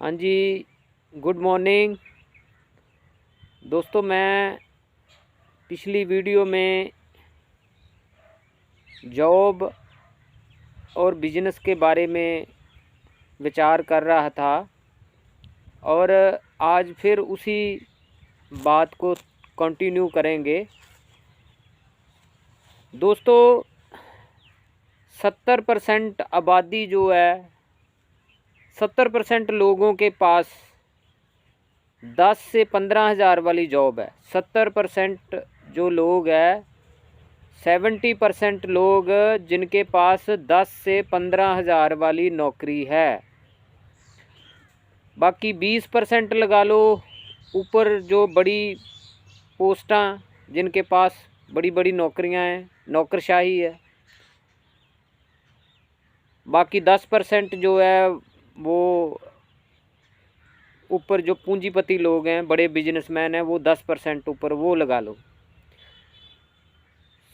हाँ जी, good morning दोस्तों। मैं पिछली वीडियो में जॉब और बिजनेस के बारे में विचार कर रहा था और आज फिर उसी बात को कंटिन्यू करेंगे। दोस्तों, 70% आबादी जो है, 70% लोगों के पास 10 से 15 हज़ार वाली जॉब है। 70% जो लोग हैं, 70% लोग जिनके पास 10 से 15 हज़ार वाली नौकरी है। बाकी 20% लगा लो ऊपर जो बड़ी पोस्टां, जिनके पास बड़ी बड़ी नौकरियां हैं, नौकरशाही है। बाकी 10% जो है वो ऊपर जो पूंजीपति लोग हैं, बड़े बिजनेसमैन हैं, वो 10% ऊपर वो लगा लो।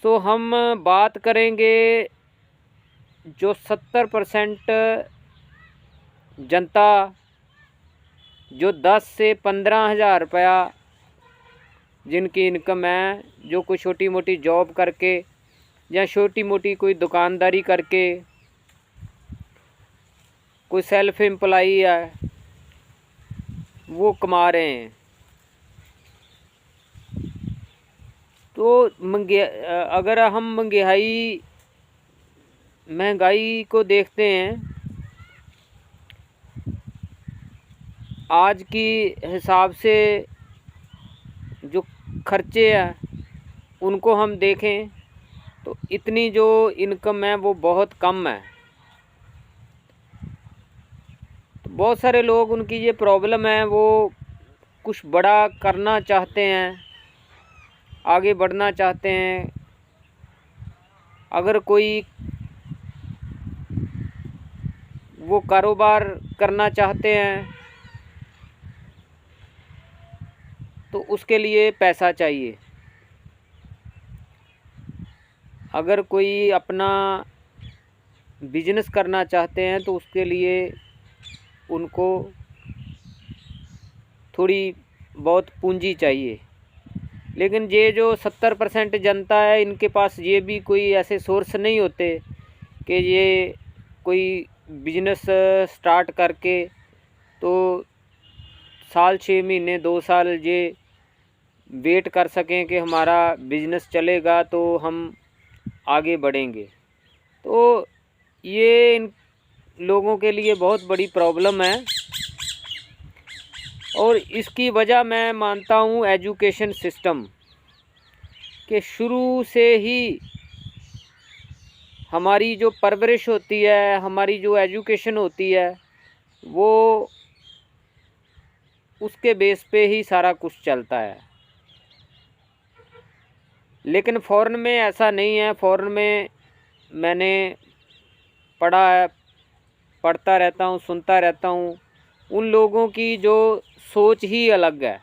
तो हम बात करेंगे जो 70% जनता जो 10 से 15 हज़ार रुपया जिनकी इनकम है, जो कोई छोटी मोटी जॉब करके या छोटी मोटी कोई दुकानदारी करके, कोई सेल्फ एम्प्लॉई है, वो कमा रहे हैं। तो अगर हम महंगाई को देखते हैं, आज की हिसाब से जो खर्चे हैं उनको हम देखें तो इतनी जो इनकम है वो बहुत कम है। तो बहुत सारे लोग, उनकी ये प्रॉब्लम है, वो कुछ बड़ा करना चाहते हैं, आगे बढ़ना चाहते हैं। अगर कोई वो कारोबार करना चाहते हैं तो उसके लिए पैसा चाहिए। अगर कोई अपना बिजनेस करना चाहते हैं तो उसके लिए उनको थोड़ी बहुत पूंजी चाहिए। लेकिन ये जो 70% जनता है, इनके पास ये भी कोई ऐसे सोर्स नहीं होते कि ये कोई बिजनेस स्टार्ट करके तो साल 6 महीने 2 साल ये वेट कर सकें कि हमारा बिजनेस चलेगा तो हम आगे बढ़ेंगे। तो ये इन लोगों के लिए बहुत बड़ी प्रॉब्लम है और इसकी वजह मैं मानता हूँ एजुकेशन सिस्टम के शुरू से ही हमारी जो परवरिश होती है, हमारी जो एजुकेशन होती है, वो उसके बेस पे ही सारा कुछ चलता है। लेकिन फ़ॉरेन में ऐसा नहीं है। फ़ॉरेन में मैंने पढ़ा है, पढ़ता रहता हूँ, सुनता रहता हूँ, उन लोगों की जो सोच ही अलग है।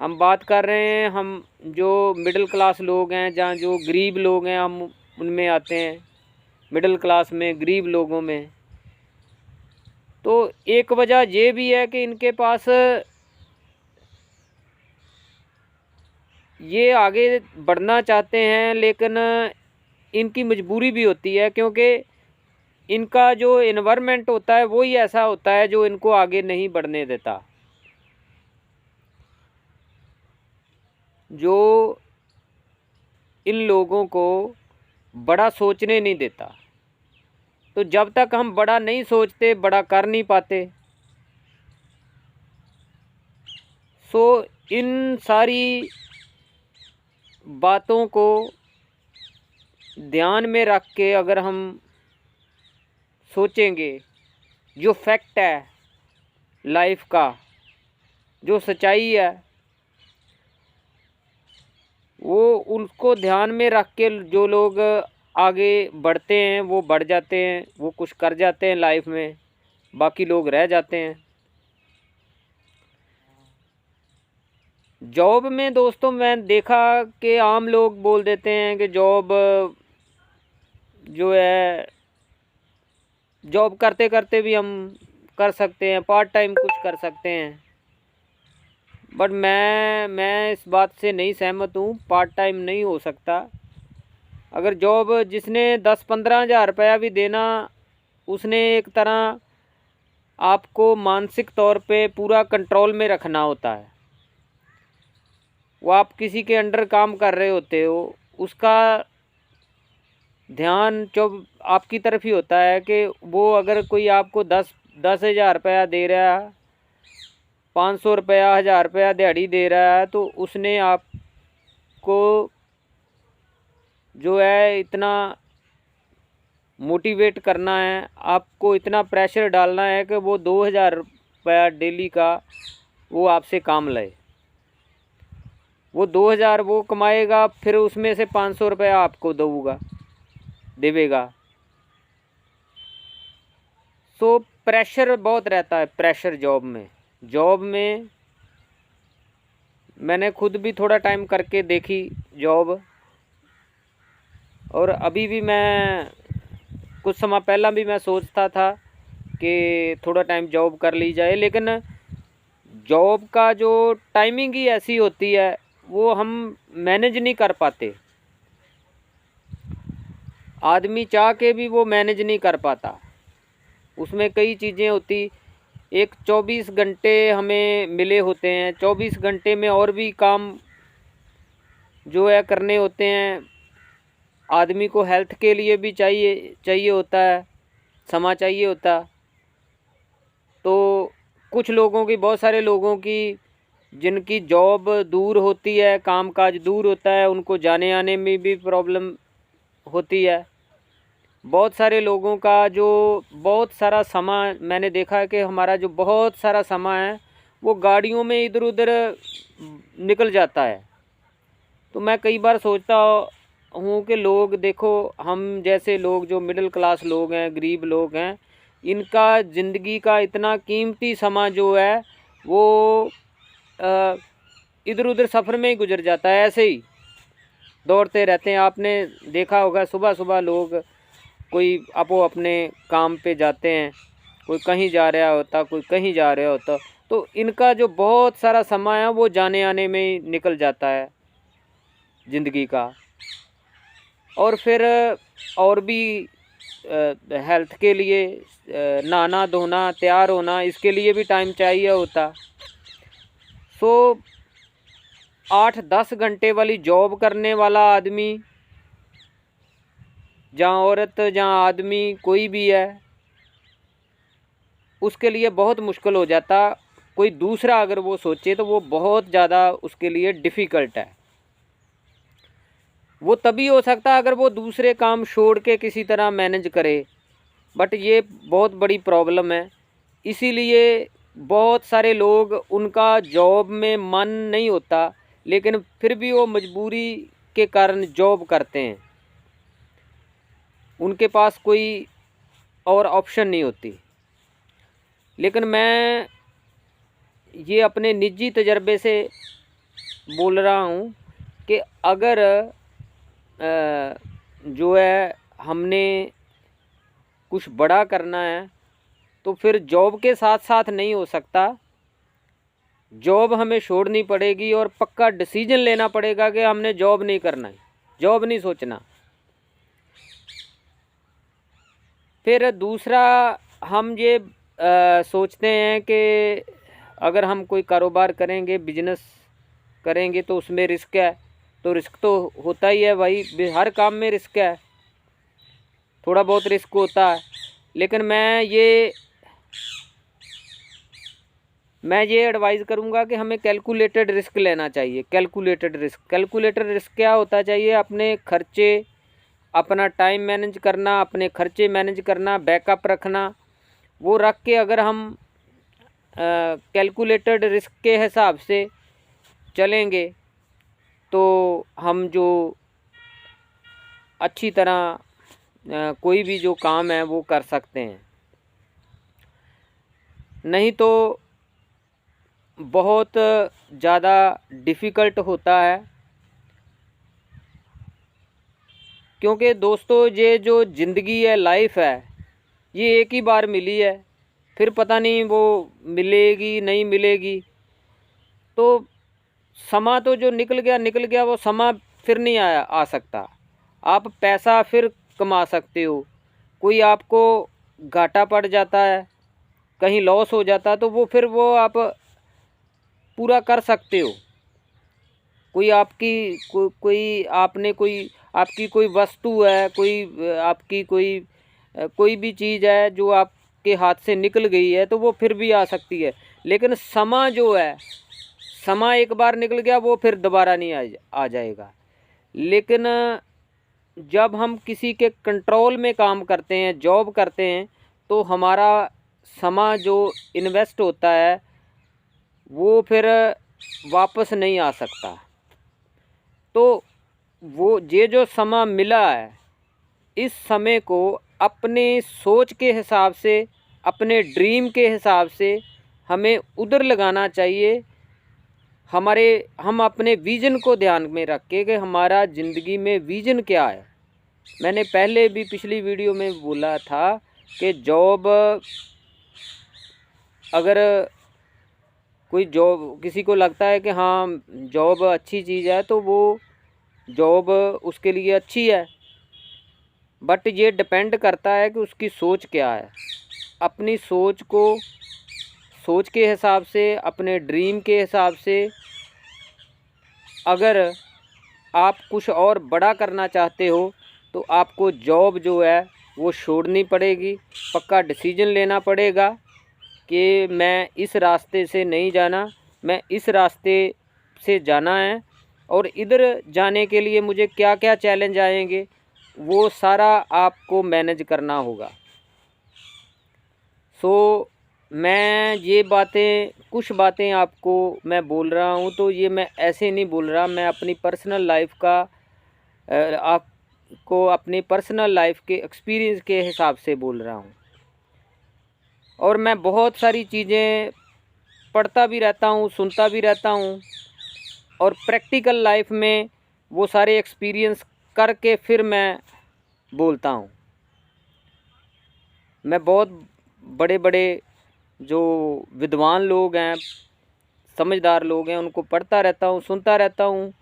हम बात कर रहे हैं, हम जो मिडिल क्लास लोग हैं, जहाँ जो गरीब लोग हैं, हम उनमें आते हैं, मिडिल क्लास में, गरीब लोगों में। तो एक वजह ये भी है कि इनके पास ये आगे बढ़ना चाहते हैं, लेकिन इनकी मजबूरी भी होती है, क्योंकि इनका जो एनवायरनमेंट होता है वो ही ऐसा होता है जो इनको आगे नहीं बढ़ने देता, जो इन लोगों को बड़ा सोचने नहीं देता। तो जब तक हम बड़ा नहीं सोचते, बड़ा कर नहीं पाते। सो इन सारी बातों को ध्यान में रख के अगर हम सोचेंगे, जो फैक्ट है लाइफ का, जो सच्चाई है, वो उनको ध्यान में रख के जो लोग आगे बढ़ते हैं वो बढ़ जाते हैं, वो कुछ कर जाते हैं लाइफ में, बाकी लोग रह जाते हैं। जॉब में दोस्तों, मैं देखा कि आम लोग बोल देते हैं कि जॉब जो है, जॉब करते करते भी हम कर सकते हैं, पार्ट टाइम कुछ कर सकते हैं। बट मैं इस बात से नहीं सहमत हूँ, पार्ट टाइम नहीं हो सकता। अगर जॉब जिसने 10-15 हज़ार रुपया भी देना, उसने एक तरह आपको मानसिक तौर पे पूरा कंट्रोल में रखना होता है। वो आप किसी के अंडर काम कर रहे होते हो, उसका ध्यान जो आपकी तरफ ही होता है कि वो अगर कोई आपको 10,000 रुपया दे रहा है, 500 रुपया, 1000 रुपया दिहाड़ी दे रहा है, तो उसने आपको जो है इतना मोटिवेट करना है, आपको इतना प्रेशर डालना है कि वो 2000 रुपया डेली का वो आपसे काम ले। वो 2000 वो कमाएगा, फिर उसमें से 500 रुपया आपको देवेगा। सो प्रेशर बहुत रहता है, प्रेशर जॉब में मैंने खुद भी थोड़ा टाइम करके देखी जॉब, और अभी भी मैं कुछ समय पहला भी मैं सोचता था कि थोड़ा टाइम जॉब कर ली जाए, लेकिन जॉब का जो टाइमिंग ही ऐसी होती है, वो हम मैनेज नहीं कर पाते। आदमी चाह के भी वो मैनेज नहीं कर पाता। उसमें कई चीज़ें होती, एक 24 घंटे हमें मिले होते हैं, 24 घंटे में और भी काम जो है करने होते हैं। आदमी को हेल्थ के लिए भी चाहिए होता है, समय चाहिए होता। तो कुछ लोगों की, बहुत सारे लोगों की जिनकी जॉब दूर होती है, कामकाज दूर होता है, उनको जाने आने में भी प्रॉब्लम होती है। बहुत सारे लोगों का जो बहुत सारा समय, मैंने देखा है कि हमारा जो बहुत सारा समय है वो गाड़ियों में इधर उधर निकल जाता है। तो मैं कई बार सोचता हूँ कि लोग देखो, हम जैसे लोग जो मिडिल क्लास लोग हैं, गरीब लोग हैं, इनका ज़िंदगी का इतना कीमती समय जो है वो इधर उधर सफ़र में ही गुजर जाता है, ऐसे ही दौड़ते रहते हैं। आपने देखा होगा सुबह सुबह लोग, कोई आपो अपने काम पे जाते हैं, कोई कहीं जा रहा होता, कोई कहीं जा रहा होता, तो इनका जो बहुत सारा समय है वो जाने आने में ही निकल जाता है ज़िंदगी का। और फिर और भी हेल्थ के लिए, नहाना धोना, तैयार होना, इसके लिए भी टाइम चाहिए होता। सो 8-10 घंटे वाली जॉब करने वाला आदमी, जहाँ औरत जहाँ आदमी कोई भी है, उसके लिए बहुत मुश्किल हो जाता। कोई दूसरा अगर वो सोचे तो वो बहुत ज़्यादा उसके लिए डिफ़िकल्ट है। वो तभी हो सकता अगर वो दूसरे काम छोड़ के किसी तरह मैनेज करे, बट ये बहुत बड़ी प्रॉब्लम है। इसीलिए बहुत सारे लोग, उनका जॉब में मन नहीं होता, लेकिन फिर भी वो मजबूरी के कारण जॉब करते हैं। उनके पास कोई और ऑप्शन नहीं होती। लेकिन मैं ये अपने निजी तजर्बे से बोल रहा हूँ कि अगर जो है हमने कुछ बड़ा करना है तो फिर जॉब के साथ साथ नहीं हो सकता। जॉब हमें छोड़नी पड़ेगी और पक्का डिसीजन लेना पड़ेगा कि हमने जॉब नहीं करना है, जॉब नहीं सोचना। फिर दूसरा, हम ये सोचते हैं कि अगर हम कोई कारोबार करेंगे, बिजनेस करेंगे, तो उसमें रिस्क है। तो रिस्क तो होता ही है भाई, हर काम में रिस्क है, थोड़ा बहुत रिस्क होता है। लेकिन मैं ये एडवाइज़ करूँगा कि हमें कैलकुलेटेड रिस्क लेना चाहिए। कैलकुलेटेड रिस्क क्या होता चाहिए? अपने खर्चे, अपना टाइम मैनेज करना, अपने खर्चे मैनेज करना, बैकअप रखना। वो रख के अगर हम कैलकुलेटेड रिस्क के हिसाब से चलेंगे तो हम जो अच्छी तरह कोई भी जो काम है वो कर सकते हैं। नहीं तो बहुत ज़्यादा डिफ़िकल्ट होता है। क्योंकि दोस्तों, ये जो ज़िंदगी है, लाइफ है, ये एक ही बार मिली है, फिर पता नहीं वो मिलेगी नहीं मिलेगी। तो समा तो जो निकल गया वो समा फिर नहीं आ सकता। आप पैसा फिर कमा सकते हो, कोई आपको घाटा पड़ जाता है, कहीं लॉस हो जाता है, तो वो फिर वो आप पूरा कर सकते हो। कोई आपकी कोई आपने कोई आपकी कोई वस्तु है, कोई आपकी कोई भी चीज़ है जो आपके हाथ से निकल गई है, तो वो फिर भी आ सकती है। लेकिन समा जो है, समा एक बार निकल गया वो फिर दोबारा नहीं आ जाएगा। लेकिन जब हम किसी के कंट्रोल में काम करते हैं, जॉब करते हैं, तो हमारा समा जो इन्वेस्ट होता है वो फिर वापस नहीं आ सकता। तो वो ये जो समा मिला है, इस समय को अपने सोच के हिसाब से, अपने ड्रीम के हिसाब से हमें उधर लगाना चाहिए। हम अपने विज़न को ध्यान में रख के कि हमारा ज़िंदगी में विज़न क्या है। मैंने पहले भी पिछली वीडियो में बोला था कि जॉब, अगर कोई जॉब किसी को लगता है कि हाँ जॉब अच्छी चीज़ है, तो वो जॉब उसके लिए अच्छी है, बट ये डिपेंड करता है कि उसकी सोच क्या है। अपनी सोच के हिसाब से, अपने ड्रीम के हिसाब से, अगर आप कुछ और बड़ा करना चाहते हो तो आपको जॉब जो है वो छोड़नी पड़ेगी। पक्का डिसीजन लेना पड़ेगा कि मैं इस रास्ते से नहीं जाना, मैं इस रास्ते से जाना है, और इधर जाने के लिए मुझे क्या क्या चैलेंज आएंगे वो सारा आपको मैनेज करना होगा। सो मैं ये कुछ बातें आपको मैं बोल रहा हूँ, तो ये मैं ऐसे नहीं बोल रहा, मैं अपनी पर्सनल लाइफ का आपको अपनी पर्सनल लाइफ के एक्सपीरियंस के हिसाब से बोल रहा हूँ। और मैं बहुत सारी चीज़ें पढ़ता भी रहता हूँ, सुनता भी रहता हूँ, और प्रैक्टिकल लाइफ में वो सारे एक्सपीरियंस करके फिर मैं बोलता हूँ। मैं बहुत बड़े बड़े जो विद्वान लोग हैं, समझदार लोग हैं, उनको पढ़ता रहता हूँ, सुनता रहता हूँ।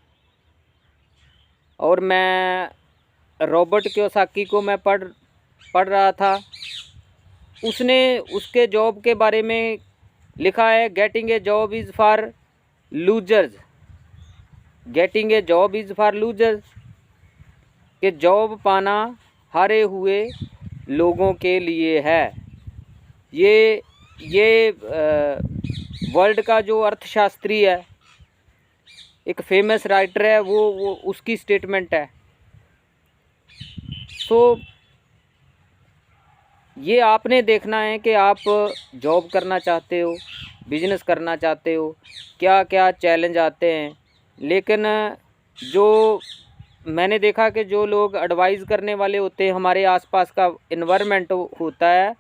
और मैं रॉबर्ट कियोसाकी को मैं पढ़ रहा था, उसके जॉब के बारे में लिखा है, getting a job is for losers, getting a job is for losers, कि जॉब पाना हारे हुए लोगों के लिए है। ये वर्ल्ड का जो अर्थशास्त्री है, एक फेमस राइटर है, वो उसकी स्टेटमेंट है। तो ये आपने देखना है कि आप जॉब करना चाहते हो, बिजनेस करना चाहते हो, क्या क्या चैलेंज आते हैं। लेकिन जो मैंने देखा कि जो लोग एडवाइस करने वाले होते हैं, हमारे आसपास का इन्वायरमेंट होता है,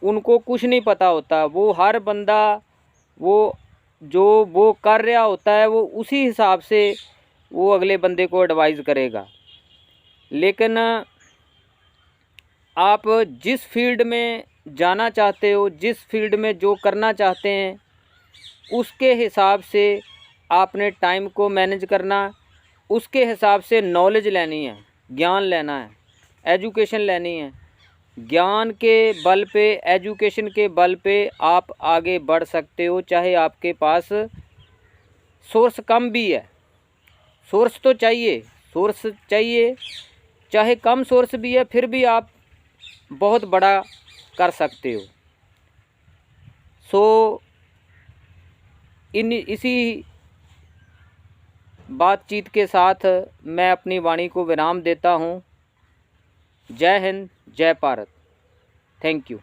उनको कुछ नहीं पता होता। वो हर बंदा वो कर रहा होता है, वो उसी हिसाब से वो अगले बंदे को एडवाइस करेगा। लेकिन आप जिस फील्ड में जाना चाहते हो, जिस फील्ड में जो करना चाहते हैं, उसके हिसाब से आपने टाइम को मैनेज करना, उसके हिसाब से नॉलेज लेनी है, ज्ञान लेना है, एजुकेशन लेनी है। ज्ञान के बल पे, एजुकेशन के बल पे आप आगे बढ़ सकते हो, चाहे आपके पास सोर्स कम भी है। सोर्स तो चाहिए, सोर्स चाहिए, चाहे कम सोर्स भी है, फिर भी आप बहुत बड़ा कर सकते हो। सो इसी बातचीत के साथ मैं अपनी वाणी को विराम देता हूँ। जय हिंद, जय भारत। Thank you.